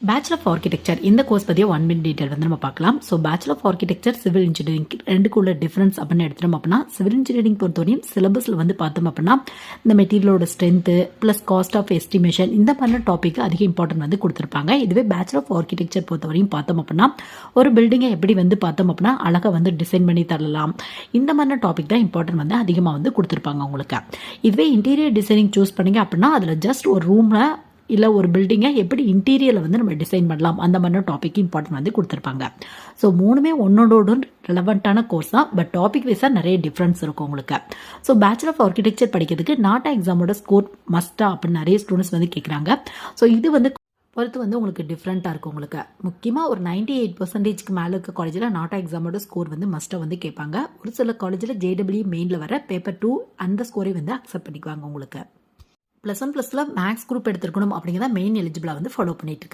Bachelor of architecture இந்த course பற்றிய 1 minute detail வந்து நம்ம பார்க்கலாம். So bachelor of architecture civil engineering ரெண்டுக்குள்ள டிஃபரன்ஸ் அப்படின்னு எடுத்துட்டோம் அப்படின்னா, சிவில் இன்ஜினியரிங் பொறுத்தவரையும் சிலபஸில் வந்து பார்த்தோம் அப்படின்னா இந்த மெட்டீரியலோட strength plus cost of estimation இந்த மாதிரி டாபிக் அதிக இம்பார்ட்டன்ட் வந்து கொடுத்துருப்பாங்க. இதுவே பேச்சுலர் ஆஃப் ஆர்கிடெக்சர் பொறுத்தவரையும் பார்த்தோம் அப்படின்னா ஒரு பில்டிங்கை எப்படி வந்து பார்த்தோம் அப்படின்னா அழகாக வந்து டிசைன் பண்ணி தரலாம், இந்த மாதிரி டாபிக் தான் இம்பார்ட்டன்ட் வந்து அதிகமாக வந்து கொடுத்துருப்பாங்க உங்களுக்கு. இதுவே இன்டீரியர் டிசைனிங் சூஸ் பண்ணீங்க அப்படின்னா அதில் ஜஸ்ட் ஒரு ரூமில் இல்லை ஒரு பில்டிங்கை எப்படி இன்டீரியரில் வந்து நம்ம டிசைன் பண்ணலாம் அந்த மாதிரி டாபிக் இம்பார்ட்டன்ட் வந்து கொடுத்துருப்பாங்க. ஸோ மூணுமே ஒன்னோட ரெலவெண்ட்டான கோர்ஸ் தான், பட் டாபிக் வைஸாக நிறைய டிஃப்ரென்ஸ் இருக்கும் உங்களுக்கு. ஸோ பேச்சுலர் ஆஃப் ஆர்கிடெக்சர் படிக்கிறதுக்கு நாட்டா எக்ஸாமோட ஸ்கோர் மஸ்டா அப்படின்னு நிறைய ஸ்டூடெண்ட்ஸ் வந்து கேட்குறாங்க. ஸோ இது வந்து பொறுத்து வந்து உங்களுக்கு டிஃப்ரெண்ட்டாக இருக்கும் உங்களுக்கு. முக்கியமாக ஒரு 98% மேலே இருக்க காலேஜில் நாட்டா எக்ஸாமோட ஸ்கோர் வந்து மஸ்ட்டாக வந்து கேட்பாங்க. ஒரு சில காலேஜில் JEE மெயினில் வர பேப்பர் 2 அந்த ஸ்கோரை வந்து அக்செப்ட் பண்ணிக்குவாங்க உங்களுக்கு. +1 +ல மேக்ஸ் குரூப் எடுத்துருக்கணும் அப்படிங்கிறத மெயின் எலிஜிபிளாக வந்து ஃபாலோ பண்ணிட்டு இருக்காங்க.